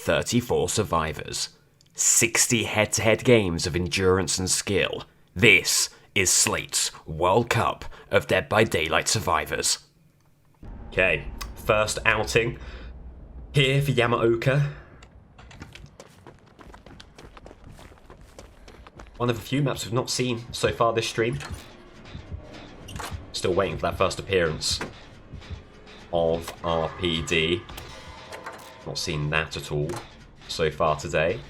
34 survivors. 60 head-to-head games of endurance and skill. This is Slate's World Cup of Dead by Daylight survivors. Okay, first outing here for Yamaoka. One of a few maps we've not seen so far this stream. Still waiting for that first appearance of RPD. Not seen that at all so far today.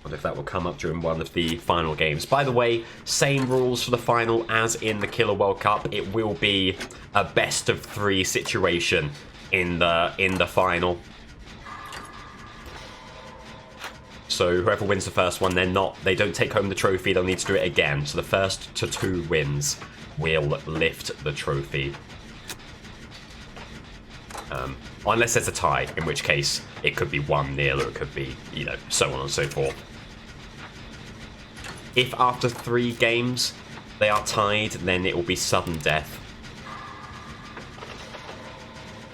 Wonder if that will come up during one of the final games. By the way, same rules for the final as in the Killer World Cup. It will be a best of 3 situation in the final. So whoever wins the first one, they don't take home the trophy, they'll need to do it again. So the first to 2 wins will lift the trophy. Unless there's a tie, in which case it could be 1-0 or it could be, so on and so forth. If after 3 games they are tied, then it will be sudden death.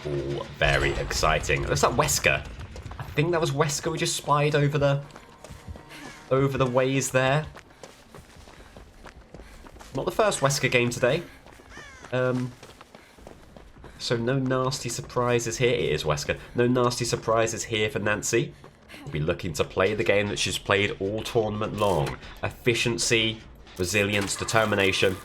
All very exciting. Looks like Wesker. I think that was Wesker we just spied over the ways there. Not the first Wesker game today. So no nasty surprises here. It is Wesker. No nasty surprises here for Nancy. We'll be looking to play the game that she's played all tournament long. Efficiency, resilience, determination.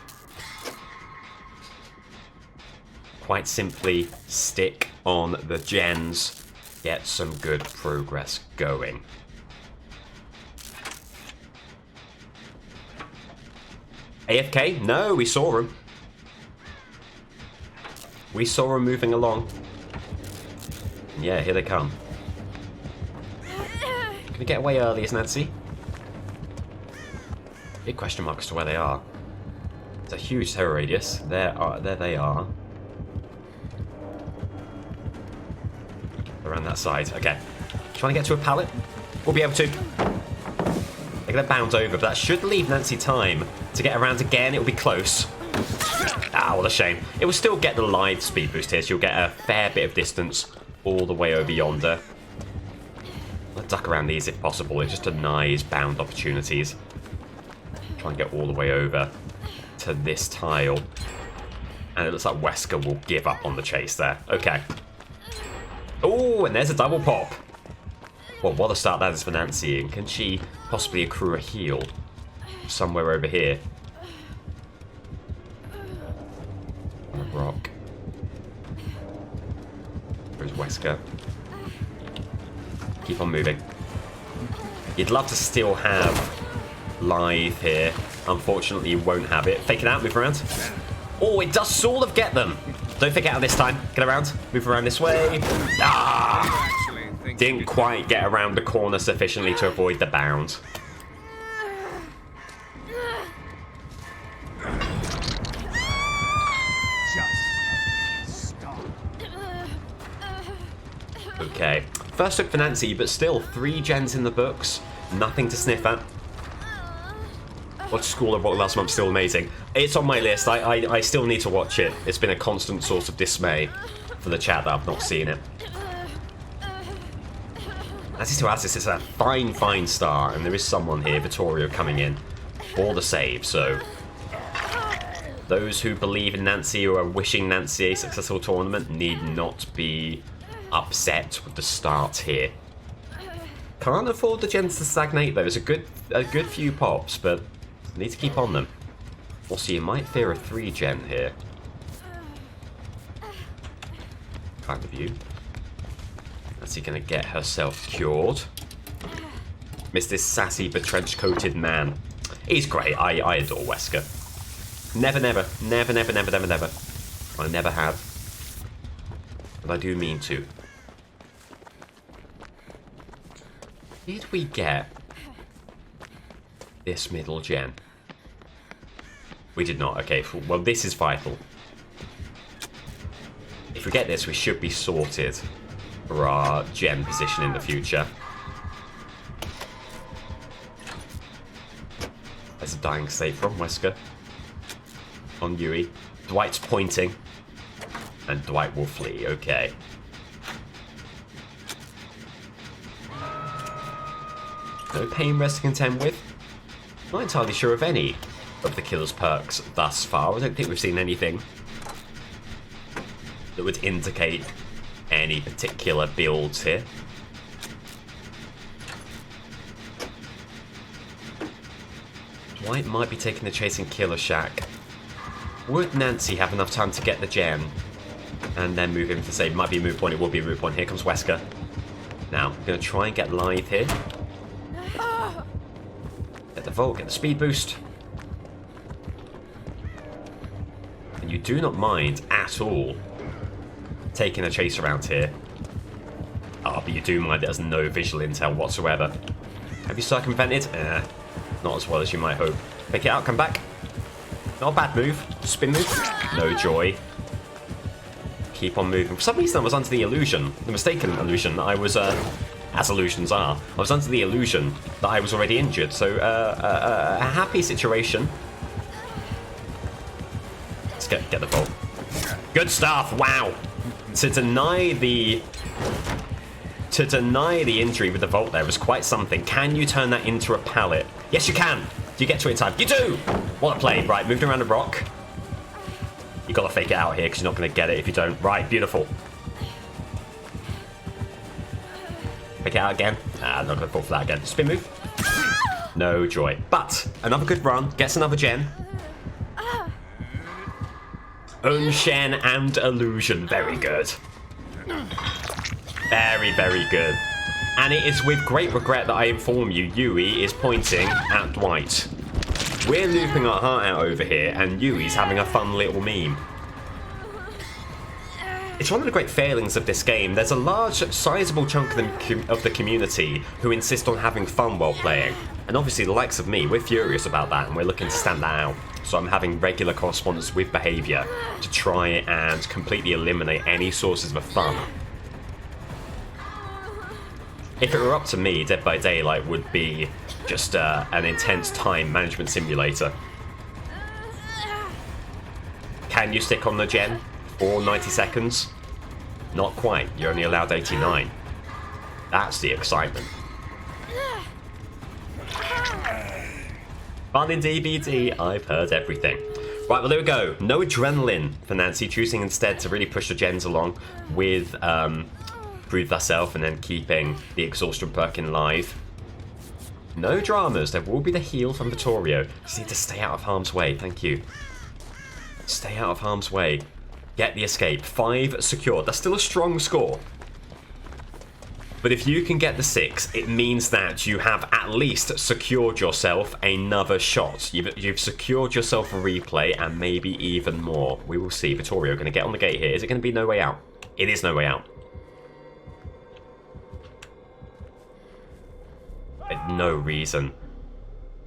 Quite simply, stick on the gens. Get some good progress going. AFK? No, we saw him. We saw him moving along. Yeah, here they come. Can we get away early, is Nancy? Big question mark as to where they are. It's a huge terror radius. There they are. Around that side. Okay. Trying to get to a pallet. We'll be able to. They're going to bounce over, but that should leave Nancy time to get around again. It'll be close. Ah, what a shame. It will still get the live speed boost here, so you'll get a fair bit of distance all the way over yonder. Let's duck around these if possible. It just denies bound opportunities. Try and get all the way over to this tile. And it looks like Wesker will give up on the chase there. Okay. Oh, and there's a double pop. Well, what a start that is for Nancy. And can she possibly accrue a heal somewhere over here? On a rock. Where's Wesker? Keep on moving. You'd love to still have live here. Unfortunately, you won't have it. Fake it out, move around. Oh, it does sort of get them. Don't fake it out this time. Get around. Move around this way. Ah! Didn't quite get around the corner sufficiently to avoid the bound. Okay. First look for Nancy, but still 3 gens in the books. Nothing to sniff at. Watch School of Rock last month, still amazing. It's on my list. I still need to watch it. It's been a constant source of dismay for the chat that I've not seen it. As is to Asis, it's a fine, fine start, and there is someone here, Vittorio, coming in for the save, so those who believe in Nancy or are wishing Nancy a successful tournament need not be upset with the start here. Can't afford the gens to stagnate though. It's a good few pops, but need to keep on them. Also, you might fear a 3-gen here. Kind of view. Is he going to get herself cured? Miss this sassy but trench-coated man. He's great. I adore Wesker. Never, never, never, never, never, never, never. I never have. But I do mean to. Did we get this middle gen? We did not. Okay, well, this is vital. If we get this, we should be sorted for our gen position in the future. There's a dying state from Wesker on Yui. Dwight's pointing, and Dwight will flee. Okay. No pain rest to contend with. Not entirely sure of any of the killer's perks thus far. I don't think we've seen anything that would indicate any particular builds here. Blight might be taking the chase in Killer Shack. Would Nancy have enough time to get the gem and then move him to save? Might be a move point. It will be a move point. Here comes Wesker. Now, I'm going to try and get live here. Get the vault, get the speed boost. And you do not mind at all taking a chase around here. Ah, but you do mind that there's no visual intel whatsoever. Have you circumvented? Not as well as you might hope. Pick it out, come back. Not a bad move. Spin move. No joy. Keep on moving. For some reason I was under the illusion, the mistaken illusion, that I was, as illusions are, I was under the illusion that I was already injured. So, a happy situation. Let's get the vault. Good stuff, wow. To deny the injury with the vault there was quite something. Can you turn that into a pallet? Yes, you can. Do you get to it in time? You do! What a play. Right, moved around a rock. You gotta fake it out here because you're not gonna get it if you don't. Right, beautiful. Fake it out again. I'm not gonna fall for that again. Spin move. No joy. But another good run. Gets another gen. Own Shen and Illusion. Very good. Very, very good. And it is with great regret that I inform you, Yui is pointing at Dwight. We're looping our heart out over here, and Yui's having a fun little meme. It's one of the great failings of this game. There's a large, sizable chunk of the community who insist on having fun while playing. And obviously the likes of me, we're furious about that, and we're looking to stand that out. So I'm having regular correspondence with behaviour to try and completely eliminate any sources of fun. If it were up to me, Dead by Daylight would be just an intense time management simulator. Can you stick on the gen for 90 seconds? Not quite. You're only allowed 89. That's the excitement. Fun in DBD, I've heard everything. Right, well there we go. No adrenaline for Nancy, choosing instead to really push the gens along with Prove Thyself and then keeping the exhaustion perk in live. No dramas. There will be the heal from Vittorio. Just need to stay out of harm's way. Thank you. Stay out of harm's way. Get the escape. 5 secured. That's still a strong score. But if you can get the 6, it means that you have at least secured yourself another shot. You've secured yourself a replay and maybe even more. We will see. Vittorio going to get on the gate here. Is it going to be no way out? It is no way out. No reason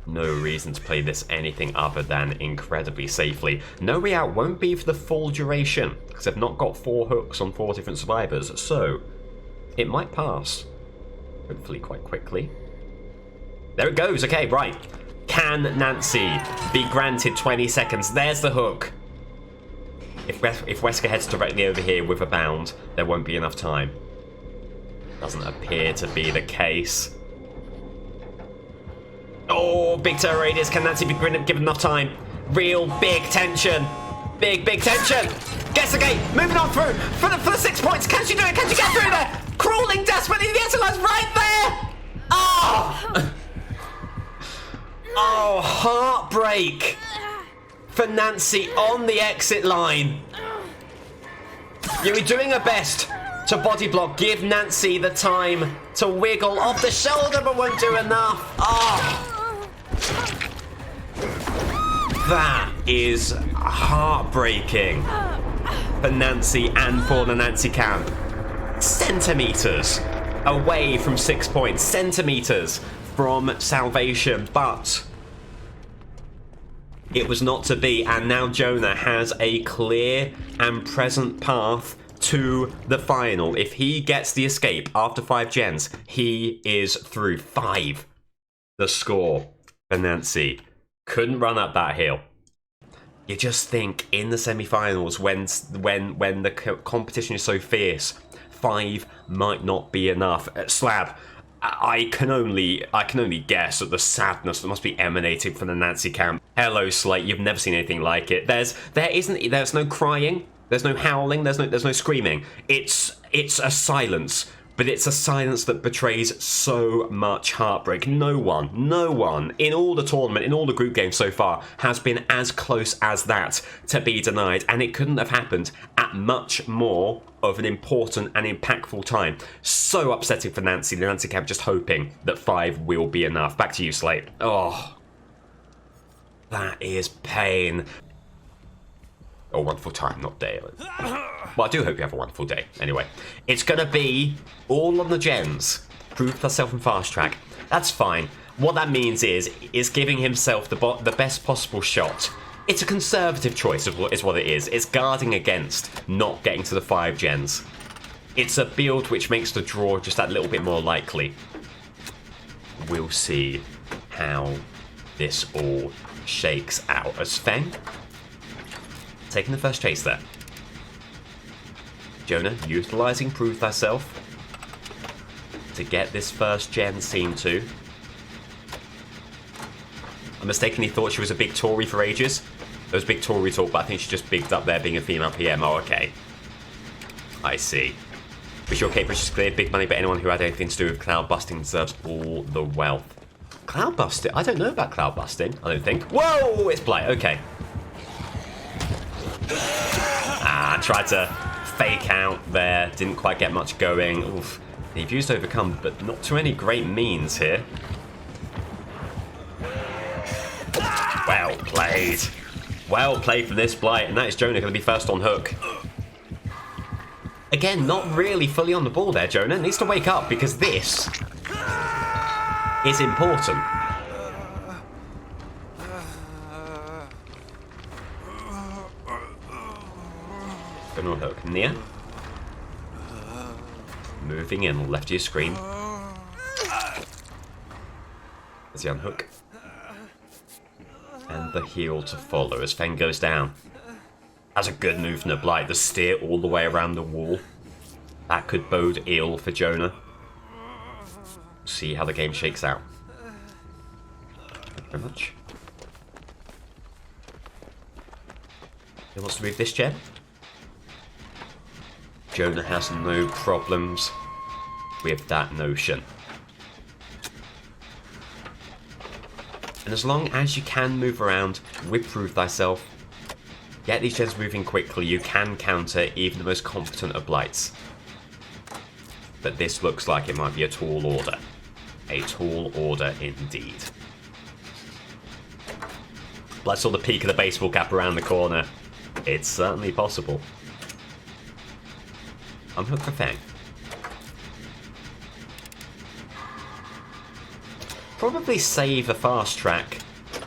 to play this anything other than incredibly safely. No way out won't be for the full duration because I've not got 4 hooks on 4 different survivors, so it might pass, hopefully quite quickly. There it goes. Okay, right. Can Nancy be granted 20 seconds? There's the hook. If Wesker heads directly over here with a bound, there won't be enough time. Doesn't appear to be the case. Oh, big turret radius. Can Nancy be given enough time? Real big tension. Big tension. Gets the gate. Moving on through. For the 6 points. Can she do it? Can she get through there? Crawling desperately. The exit line's right there. Oh. Oh, heartbreak for Nancy on the exit line. You're doing her best to body block. Give Nancy the time to wiggle off the shoulder, but won't do enough. Oh. That is heartbreaking for Nancy and for the Nancy camp. Centimeters away from 6 points. Centimeters from salvation, but it was not to be, and now Jonah has a clear and present path to the final. If he gets the escape after 5 gens, he is through. 5 the score for Nancy. Couldn't run up that hill. You just think in the semi-finals when the competition is so fierce, 5 might not be enough. Slab, I can only guess at the sadness that must be emanating from the Nancy camp. Hello, Slate. You've never seen anything like it. There's no crying. There's no howling. There's no screaming. It's a silence. But it's a silence that betrays so much heartbreak. No one in all the tournament, in all the group games so far, has been as close as that to be denied. And it couldn't have happened at much more of an important and impactful time. So upsetting for Nancy. The Nancy camp just hoping that 5 will be enough. Back to you, Slate. Oh, that is pain. A wonderful time, not day. Well, I do hope you have a wonderful day. Anyway, it's going to be all on the gens. Prove yourself in fast track. That's fine. What that means is giving himself the best possible shot. It's a conservative choice, is what it is. It's guarding against not getting to the 5 gens. It's a build which makes the draw just that little bit more likely. We'll see how this all shakes out. As Feng taking the first chase there. Jonah utilising Prove Thyself to get this first gen scene too. I mistakenly thought she was a big Tory for ages. There was big Tory talk, but I think she just bigged up there being a female PM. Oh, okay. I see. Wish your capers is clear. Big money, but anyone who had anything to do with cloud busting deserves all the wealth. Cloud busting? I don't know about cloud busting. I don't think. Whoa! It's Blight. Okay. Tried to fake out there, didn't quite get much going. Oof. He've used Overcome, but not to any great means here. Well played. Well played from this Blight, and that is Jonah going to be first on hook. Again, not really fully on the ball there, Jonah. Needs to wake up, because this is important. On hook near, moving in left of your screen as you unhook, and the heal to follow as Feng goes down. That's a good move from the Blight. The steer all the way around the wall, that could bode ill for Jonah. See how the game shakes out. Thank you very much. He wants to move this gen. Jonah has no problems with that notion. And as long as you can move around with Prove Thyself, get these gens moving quickly, you can counter even the most competent of Blights. But this looks like it might be a tall order. A tall order indeed. Blight saw the peak of the baseball cap around the corner. It's certainly possible. Unhook for Feng. Probably save the fast track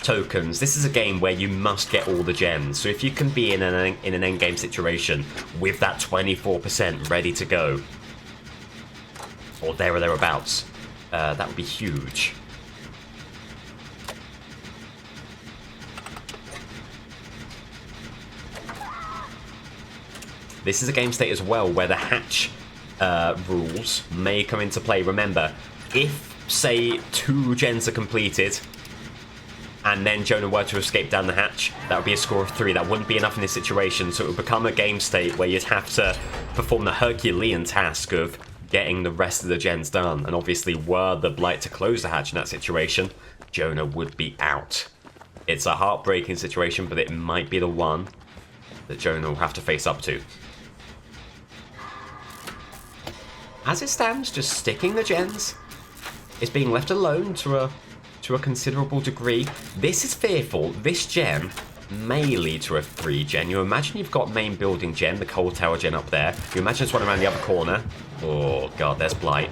tokens. This is a game where you must get all the gems. So if you can be in an endgame situation with that 24% ready to go, or there or thereabouts, that would be huge. This is a game state as well where the hatch rules may come into play. Remember, if, say, 2 gens are completed and then Jonah were to escape down the hatch, that would be a score of 3. That wouldn't be enough in this situation, so it would become a game state where you'd have to perform the Herculean task of getting the rest of the gens done. And obviously, were the Blight to close the hatch in that situation, Jonah would be out. It's a heartbreaking situation, but it might be the one that Jonah will have to face up to. As it stands, just sticking the gens is being left alone to a considerable degree. This is fearful. This gen may lead to a 3 gen. You imagine you've got main building gen, the cold tower gen up there. You imagine it's one around the other corner. Oh god, there's Blight.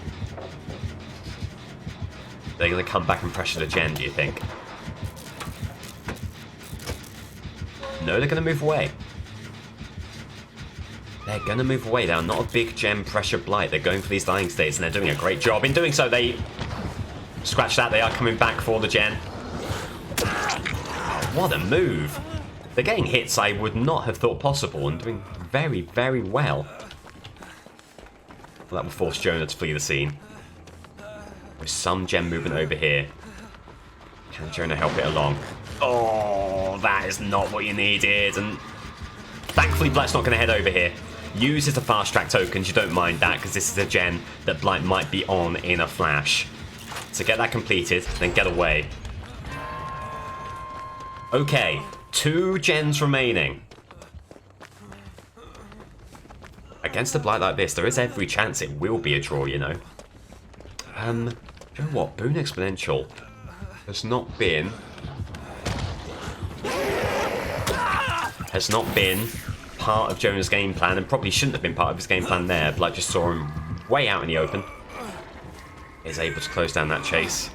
They're going to come back and pressure the gen, do you think? No, they're going to move away. They're going to move away. They're not a big gem pressure Blight. They're going for these dying states, and they're doing a great job. In doing so, they scratch that. They are coming back for the gen. Oh, what a move. They're getting hits I would not have thought possible and doing very, very well. Well, that will force Jonah to flee the scene. With some gem movement over here. Can Jonah help it along? Oh, that is not what you needed. And thankfully, Blight's not going to head over here. Uses the fast track tokens. You don't mind that because this is a gen that Blight might be on in a flash. So get that completed, then get away. Okay, 2 gens remaining. Against a Blight like this, there is every chance it will be a draw, you know. Do you know what? Boon Exponential has not been part of Jonah's game plan, and probably shouldn't have been part of his game plan there. Blight just saw him way out in the open. Is able to close down that chase.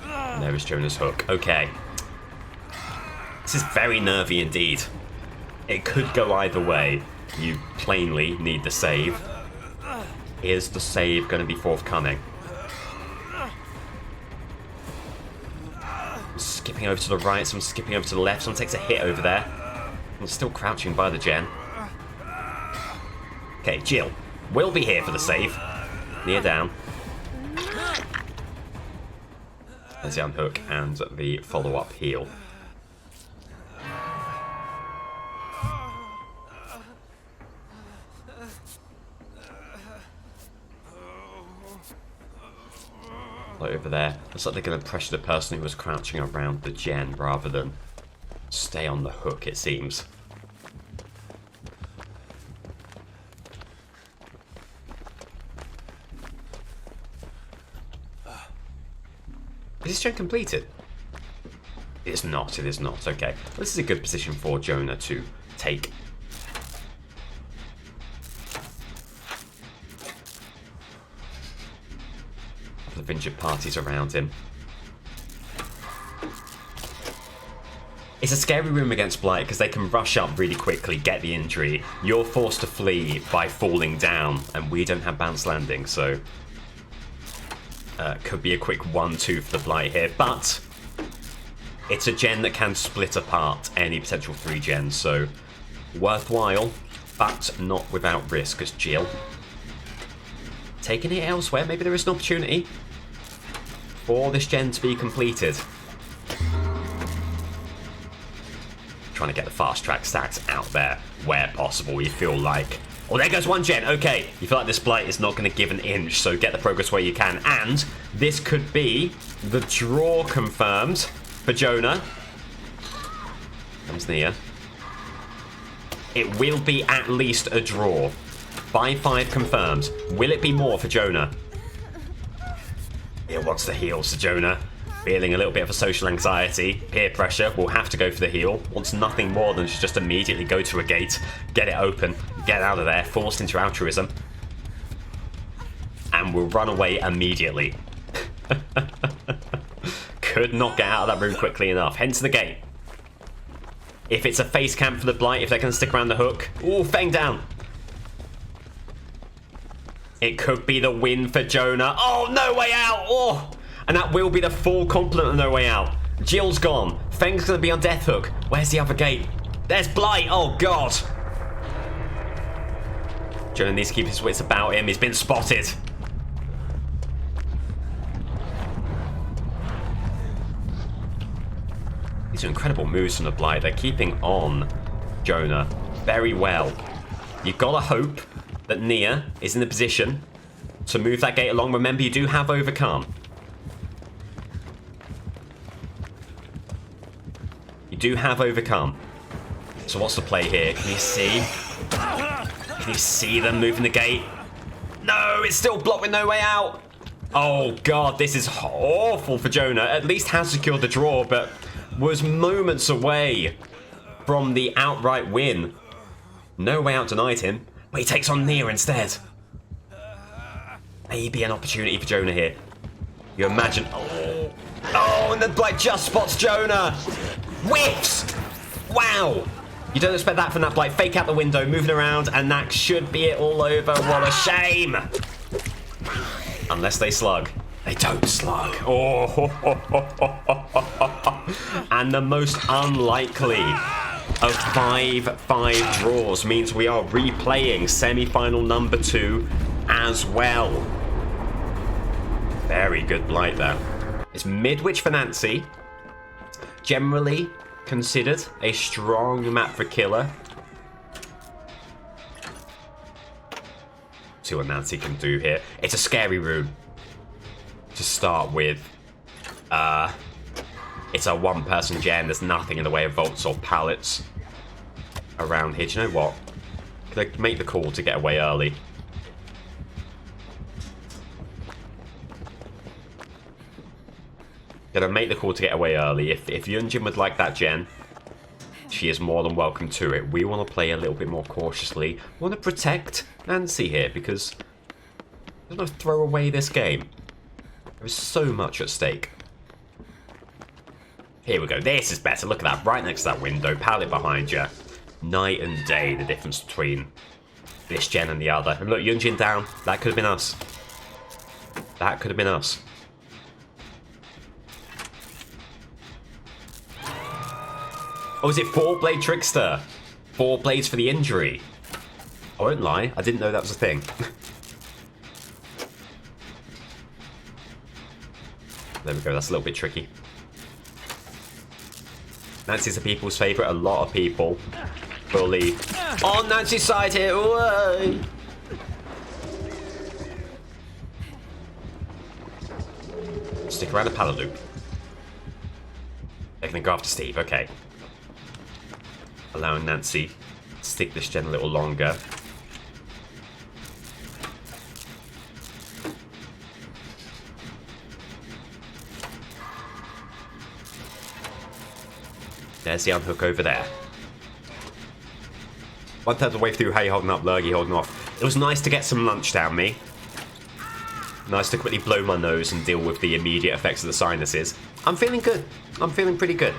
And there is Jonah's hook. Okay. This is very nervy indeed. It could go either way. You plainly need the save. Is the save going to be forthcoming? Skipping over to the right, someone skipping over to the left, someone takes a hit over there. I'm still crouching by the gen. Okay, Jill will be here for the save. Near down. There's the unhook and the follow-up heal. Over there. Looks like they're going to pressure the person who was crouching around the gen rather than stay on the hook, it seems. Is this gen completed? It is not, it is not. Okay. This is a good position for Jonah to take. The injured parties around him. It's a scary room against Blight because they can rush up really quickly, get the injury. You're forced to flee by falling down, and we don't have bounce landing, so could be a quick 1-2 for the Blight here. But it's a gen that can split apart any potential 3 gens, so worthwhile, but not without risk. As Jill taking it elsewhere, maybe there is an opportunity for this gen to be completed. Trying to get the fast track stacks out there where possible. You feel like, oh, there goes 1 gen. Okay, you feel like this Blight is not going to give an inch, so get the progress where you can. And this could be the draw confirmed for Jonah. Comes Nia. It will be at least a draw. 5-5 confirmed. Will it be more for Jonah? It wants the heal, so Jonah, feeling a little bit of a social anxiety, peer pressure, will have to go for the heal. Wants nothing more than to just immediately go to a gate, get it open, get out of there, forced into altruism, and will run away immediately. Could not get out of that room quickly enough. Hence the gate. If it's a face camp for the Blight, if they can stick around the hook. Ooh, Fang down. It could be the win for Jonah. Oh, no way out. Oh, and that will be the full complement of no way out. Jill's gone. Feng's going to be on death hook. Where's the other gate? There's Blight. Oh, God. Jonah needs to keep his wits about him. He's been spotted. These are incredible moves from the Blight. They're keeping on Jonah very well. You've got to hope that Nia is in a position to move that gate along. Remember, you do have overcome. You do have overcome. So what's the play here? Can you see? Can you see them moving the gate? No, it's still blocked with no way out. Oh, God, this is awful for Jonah. At least has secured the draw, but was moments away from the outright win. No way out denied him. But he takes on Nia instead. Maybe an opportunity for Jonah here. You imagine... Oh, and the Blight just spots Jonah. Whiffs! Wow. You don't expect that from that Blight. Fake out the window, moving around, and that should be it all over. What a shame. Unless they slug. They don't slug. Oh, And the most unlikely of 5-5 draws means we are replaying semi-final number 2 as well. Very good Blight there. It's Midwich for Nancy. Generally considered a strong map for killer. See what Nancy can do here. It's a scary room to start with. It's a one-person gen. There's nothing in the way of vaults or pallets around here. Do you know what? Can I make the call to get away early? Gonna make the call to get away early. If Yunjin would like that gen, she is more than welcome to it. We want to play a little bit more cautiously. We want to protect Nancy here because we don't want to throw away this game. There is so much at stake. Here we go. This is better. Look at that. Right next to that window. Pallet behind you. Night and day, the difference between this gen and the other. And look, Yunjin down. That could have been us. That could have been us. Oh, is it 4-blade Trickster? 4 blades for the injury. I won't lie, I didn't know that was a thing. There we go, that's a little bit tricky. Nancy's a people's favourite. A lot of people fully on Nancy's side here. Whoa. Stick around the pallet loop. They're going to go after Steve, okay. Allowing Nancy to stick this gen a little longer. There's the unhook over there. 1/3 of the way through, how you holding up, Lurgy holding off. It was nice to get some lunch down me. Nice to quickly blow my nose and deal with the immediate effects of the sinuses. I'm feeling good. I'm feeling pretty good.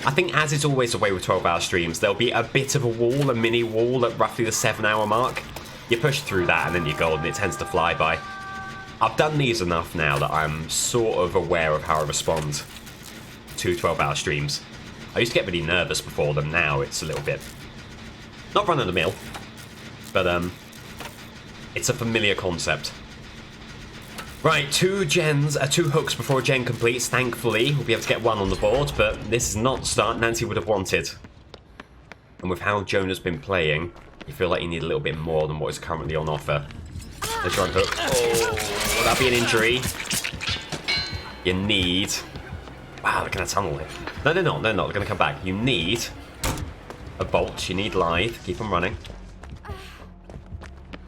I think, as is always the way with 12-hour streams, there'll be a bit of a wall, a mini wall at roughly the 7-hour mark. You push through that and then you're golden. It tends to fly by. I've done these enough now that I'm sort of aware of how I respond to 12-hour streams. I used to get really nervous before them. Now it's a little bit not run of the mill, but it's a familiar concept. Right, 2 hooks before a gen completes. Thankfully, we'll be able to get 1 on the board, but this is not the start Nancy would have wanted. And with how Jonah's been playing, you feel like you need a little bit more than what is currently on offer. There's your unhook. Oh, will that be an injury? You need... Wow, they're going to tunnel it. No, they're not. They're not. They're going to come back. You need a bolt. You need lithe. Keep them running.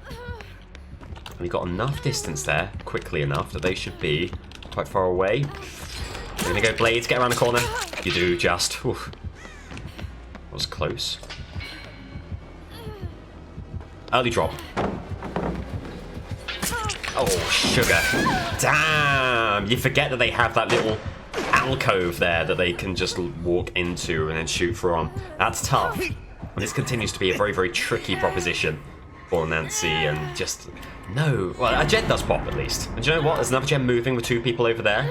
And you've got enough distance there, quickly enough, that they should be quite far away. You're going to go blades, get around the corner. You do just. Oof. That was close. Early drop. Oh, sugar. Damn! You forget that they have that little alcove there that they can just walk into and then shoot from. That's tough. This continues to be a very, very tricky proposition for Nancy, and just... No. Well, a gen does pop, at least. And do you know what? There's another gen moving with 2 people over there.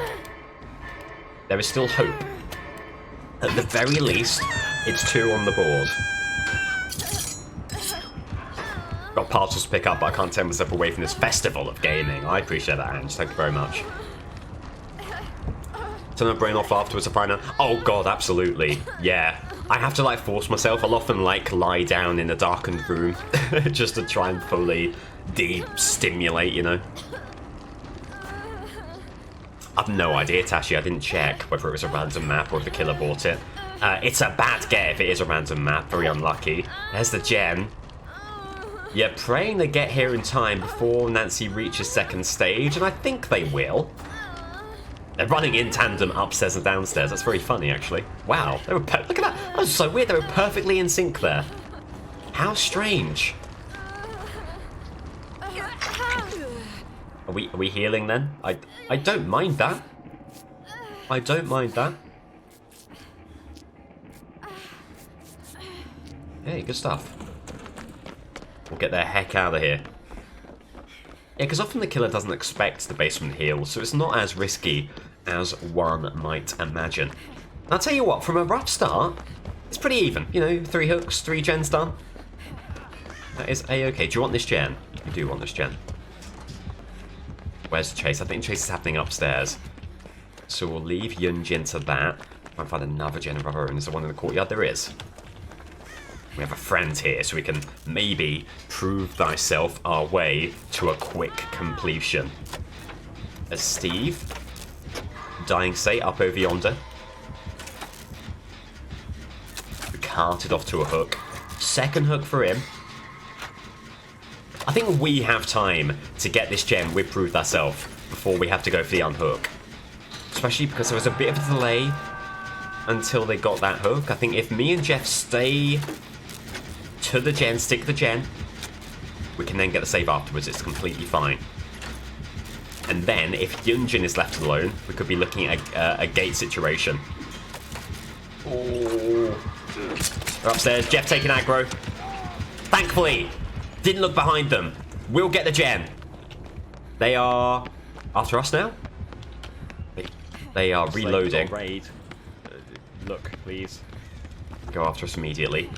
There is still hope. At the very least, it's 2 on the board. Got parcels to pick up, but I can't tear myself away from this festival of gaming. I appreciate that, Ange. Thank you very much. Turn my brain off afterwards to find out. Oh god, absolutely. Yeah. I have to like force myself. I'll often like lie down in a darkened room just to try and fully de-stimulate, you know. I've no idea, Tashi. I didn't check whether it was a random map or if the killer bought it. It's a bad get if it is a random map. Very unlucky. There's the gen. You're praying they get here in time before Nancy reaches 2nd stage, and I think they will. They're running in tandem upstairs and downstairs. That's very funny, actually. Wow, they were look at that. That was so weird. They were perfectly in sync there. How strange. Are we healing then? I don't mind that. I don't mind that. Hey, good stuff. We'll get the heck out of here. Yeah, because often the killer doesn't expect the basement heal, so it's not as risky as one might imagine. I'll tell you what, from a rough start, it's pretty even. You know, 3 hooks, 3 gens done. That is a-okay. Do you want this gen? You do want this gen. Where's the chase? I think the chase is happening upstairs. So we'll leave Yunjin to that. Try and find another gen of our own. Is there one in the courtyard? There is. We have a friend here, so we can maybe prove thyself our way to a quick completion. As Steve, dying state up over yonder. We carted off to a hook. Second hook for him. I think we have time to get this gem with Prove Thyself before we have to go for the unhook. Especially because there was a bit of a delay until they got that hook. I think if me and Jeff stay to the gen, stick to the gen, we can then get the save afterwards. It's completely fine. And then if Yunjin is left alone, we could be looking at a gate situation. Oh. They're upstairs. Jeff taking aggro. Thankfully, didn't look behind them. We'll get the gen. They are after us now. They are reloading. Raid. Look, please. Go after us immediately.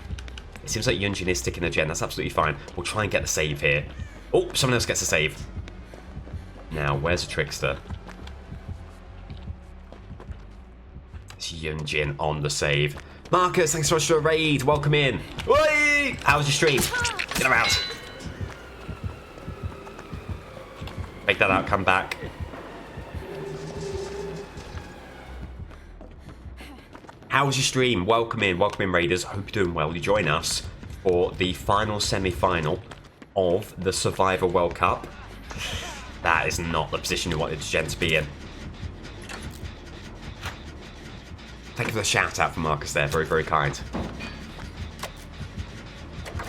It seems like Yunjin is sticking a gen. That's absolutely fine. We'll try and get the save here. Oh, someone else gets a save. Now, where's the Trickster? It's Yunjin on the save. Marcus, thanks so much for the raid. Welcome in. Oi! How was your stream? Get him out. Make that out, come back. How was your stream? Welcome in, Raiders. Hope you're doing well. You join us for the final semi-final of the Survivor World Cup. That is not the position you wanted Jen to be in. Thank you for the shout out from Marcus there. Very, very kind.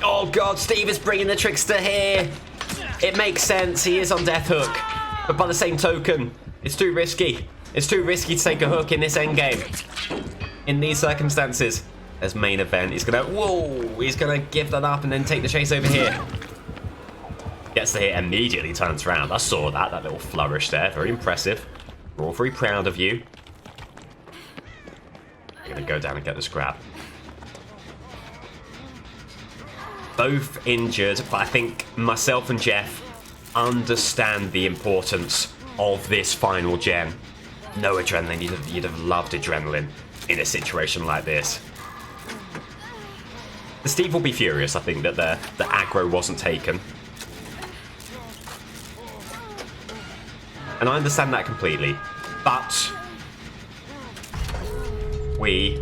Oh God, Steve is bringing the Trickster here. It makes sense. He is on death hook. But by the same token, it's too risky. It's too risky to take a hook in this endgame. In these circumstances, as main event, he's gonna, whoa, he's gonna give that up and then take the chase over here. Gets the hit, immediately turns around. I saw that little flourish there. Very impressive. We're all very proud of you. I'm gonna go down and get this grab. Both injured, but I think myself and Jeff understand the importance of this final gen. No adrenaline. You'd have loved adrenaline in a situation like this. Steve will be furious, I think, that the aggro wasn't taken. And I understand that completely. But we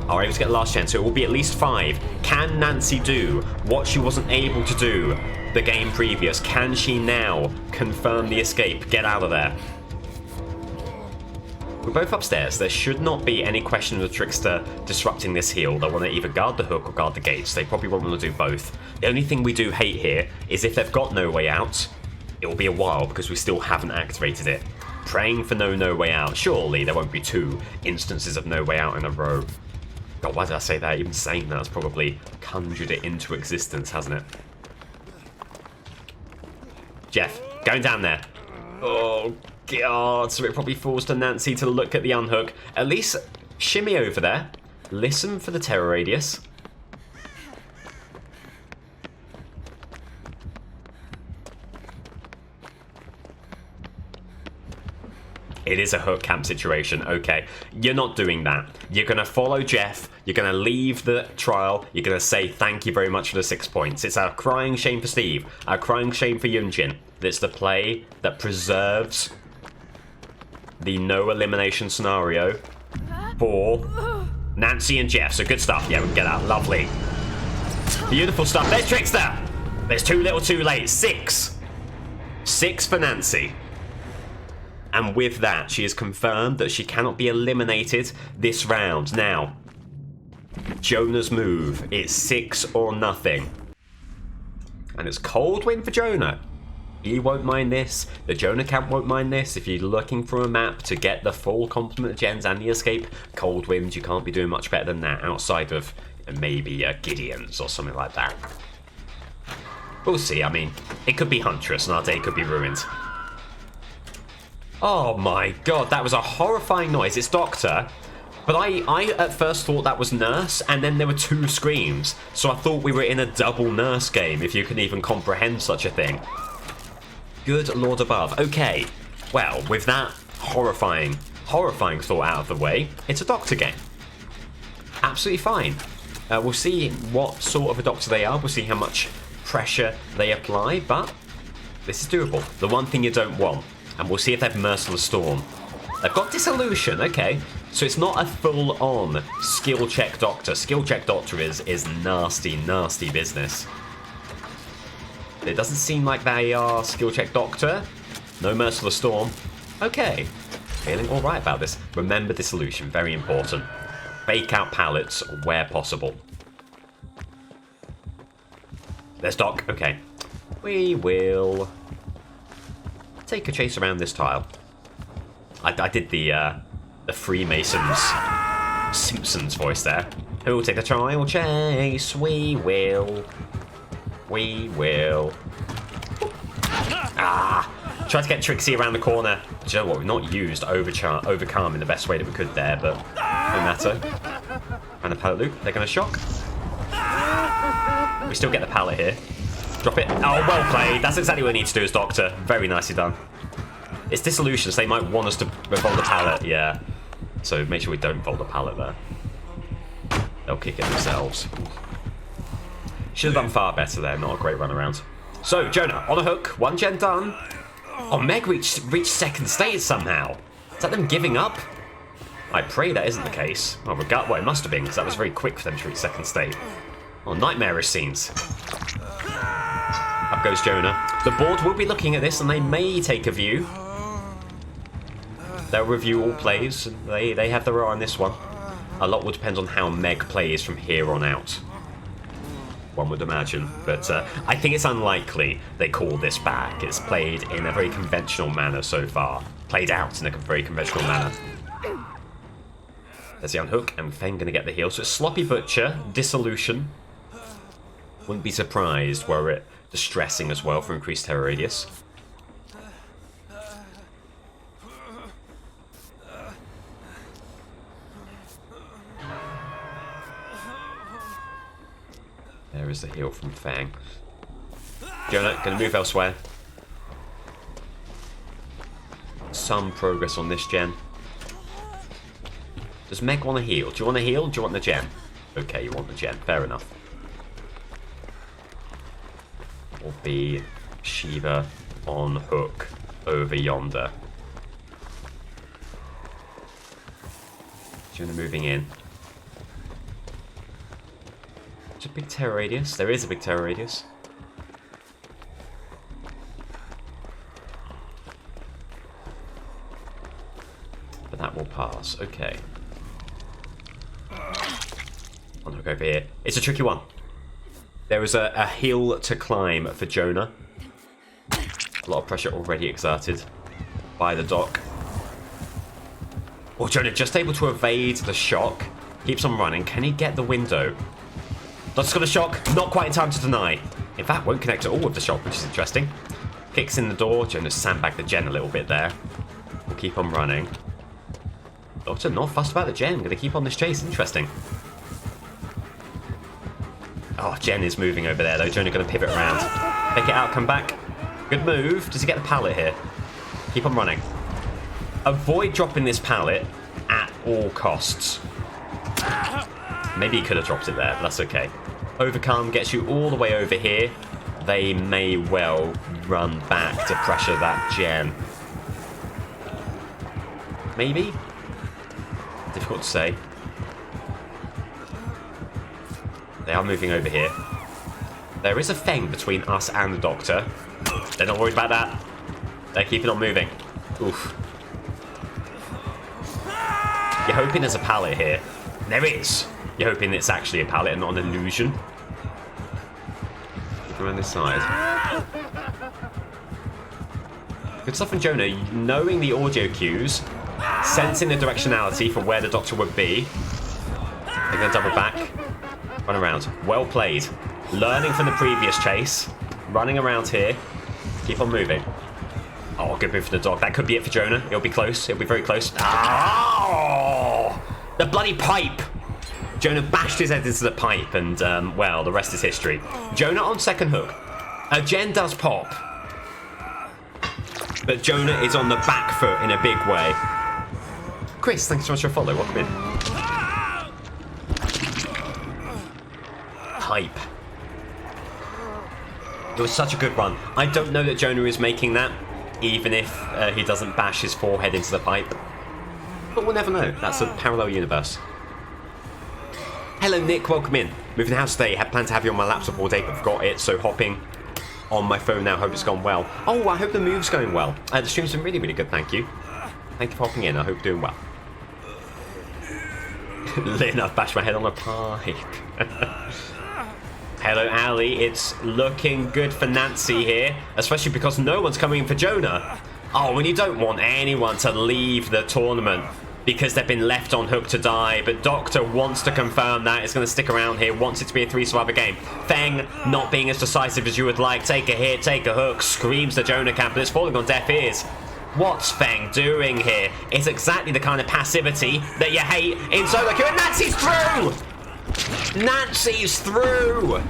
are able to get the last chance, so it will be at least 5. Can Nancy do what she wasn't able to do the game previous? Can she now confirm the escape? Get out of there. We're both upstairs. There should not be any question of the Trickster disrupting this heal. They'll want to either guard the hook or guard the gates. They probably won't want to do both. The only thing we do hate here is if they've got no way out, it will be a while because we still haven't activated it. Praying for no way out. Surely there won't be 2 instances of no way out in a row. God, why did I say that? Even saying that's probably conjured it into existence, hasn't it? Jeff, going down there. Oh, God. So it probably falls to Nancy to look at the unhook. At least shimmy over there. Listen for the terror radius. It is a hook camp situation. Okay, you're not doing that. You're going to follow Jeff. You're going to leave the trial. You're going to say thank you very much for the 6 points. It's our crying shame for Steve. Our crying shame for Yunjin. It's the play that preserves the no elimination scenario for Nancy and Jeff. So good stuff. Yeah, we can get out. Lovely. Beautiful stuff. There's Trickster. There's too little too late. 6. 6 for Nancy. And with that, she has confirmed that she cannot be eliminated this round. Now, Jonah's move. It's 6 or nothing. And it's cold win for Jonah. He won't mind this. The Jonah camp won't mind this. If you're looking for a map to get the full complement of gens and the escape, cold winds, you can't be doing much better than that outside of maybe Gideon's or something like that. We'll see. I mean, it could be Huntress and our day could be ruined. Oh my god, that was a horrifying noise. It's Doctor. But I at first thought that was Nurse, and then there were 2 screams. So I thought we were in a double Nurse game, if you can even comprehend such a thing. Good Lord above. Okay, well, with that horrifying thought out of the way, it's a Doctor game. Absolutely fine. We'll see what sort of a Doctor they are. We'll see how much pressure they apply, but this is doable. The one thing you don't want. And we'll see if they've Merciless Storm. They've got Dissolution, okay. So it's not a full-on skill check Doctor. Skill check Doctor is nasty, nasty business. It doesn't seem like they are skill check Doctor. No Merciless Storm. Okay. Feeling alright about this. Remember Dissolution, very important. Fake out pallets where possible. There's Doc, okay. We will take a chase around this tile. I did the Freemasons Simpsons voice there. Who will take the trial chase? We will. We will. Ah! Tried to get Trixie around the corner. Do you know what? We've not used Overcalm in the best way that we could there, but no matter. And a pallet loop. They're going to shock. We still get the pallet here. Drop it. Oh, well played. That's exactly what we need to do as Doctor. Very nicely done. It's Dissolution, so they might want us to revolt the pallet, yeah. So make sure we don't vault the pallet there. They'll kick it themselves. Should have done far better there, not a great run around. So, Jonah, on a hook, 1 gen done. Oh, Meg reached 2nd state somehow. Is that them giving up? I pray that isn't the case. Oh, well, it must have been, because that was very quick for them to reach 2nd state. Oh, nightmarish scenes. Up goes Jonah. The board will be looking at this, and they may take a view. They'll review all plays. They have their eye on this one. A lot will depend on how Meg plays from here on out. One would imagine. But I think it's unlikely they call this back. It's played in a very conventional manner so far. Played out in a very conventional manner. There's the unhook, and Feng going to get the heal. So it's Sloppy Butcher, Dissolution. Wouldn't be surprised were it Distressing as well for increased terror radius. There is the heal from Fang. Jonah, going to move elsewhere. Some progress on this gen. Does Meg want to heal? Do you want to heal? Do you want the gen? Okay, you want the gen. Fair enough. Will be Shiva on hook over yonder. Jonah moving in. It's a big terror radius. There is a big terror radius. But that will pass. Okay. On hook over here. It's a tricky one. There is a hill to climb for Jonah. A lot of pressure already exerted by the dock. Oh, Jonah just able to evade the shock. Keeps on running. Can he get the window? Doc's got a shock. Not quite in time to deny. In fact, won't connect at all with the shock, which is interesting. Kicks in the door. Jonah's sandbagged the gen a little bit there. We'll keep on running. Doctor not fussed about the gen. Going to keep on this chase. Interesting. Oh, Jen is moving over there, though. Jonah going to pivot around. Take it out, come back. Good move. Does he get the pallet here? Keep on running. Avoid dropping this pallet at all costs. Maybe he could have dropped it there, but that's okay. Overcome gets you all the way over here. They may well run back to pressure that gen. Maybe? Difficult to say. They are moving over here. There is a Feng between us and the Doctor. They're not worried about that. They're keeping on moving. Oof. You're hoping there's a pallet here. There is. You're hoping it's actually a pallet and not an illusion. Look around this side. Good stuff from Jonah. Knowing the audio cues, sensing the directionality for where the Doctor would be. They're going to double back. Run around. Well played. Learning from the previous chase. Running around here. Keep on moving. Oh, good move for the dog. That could be it for Jonah. It'll be close. It'll be very close. Oh! The bloody pipe! Jonah bashed his head into the pipe, and, well, the rest is history. Jonah on second hook. A gen does pop. But Jonah is on the back foot in a big way. Chris, thanks so much for a follow. Welcome in. Pipe. It was such a good run. I don't know that Jonah is making that, even if he doesn't bash his forehead into the pipe. But we'll never know. That's a parallel universe. Hello, Nick. Welcome in. Moving house today. Had planned to have you on my laptop all day, but forgot it, so hopping on my phone now. Hope it's gone well. Oh, I hope the move's going well. The stream's been really, really good. Thank you. Thank you for hopping in. I hope you're doing well. Lynn, I've bashed my head on a pipe. Hello, Ali. It's looking good for Nancy here, especially because no one's coming in for Jonah. Oh, and you don't want anyone to leave the tournament because they've been left on hook to die, but Doctor wants to confirm that. It's going to stick around here, wants it to be a 3-survivor game. Feng not being as decisive as you would like. Take a hit, take a hook, screams the Jonah camp, but it's falling on deaf ears. What's Feng doing here? It's exactly the kind of passivity that you hate in solo queue, and Nancy's through! Nancy's through!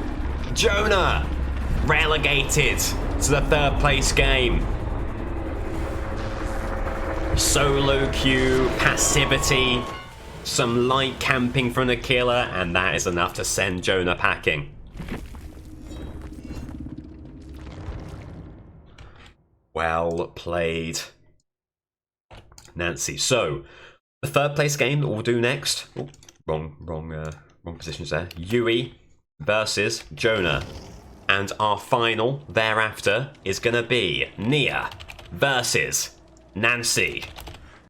Jonah relegated to the third place game. Solo queue, passivity, some light camping from the killer, and that is enough to send Jonah packing. Well played, Nancy. So, the third place game that we'll do next. Oh, wrong positions there. Yui versus Jonah. And our final thereafter is going to be Nia versus Nancy.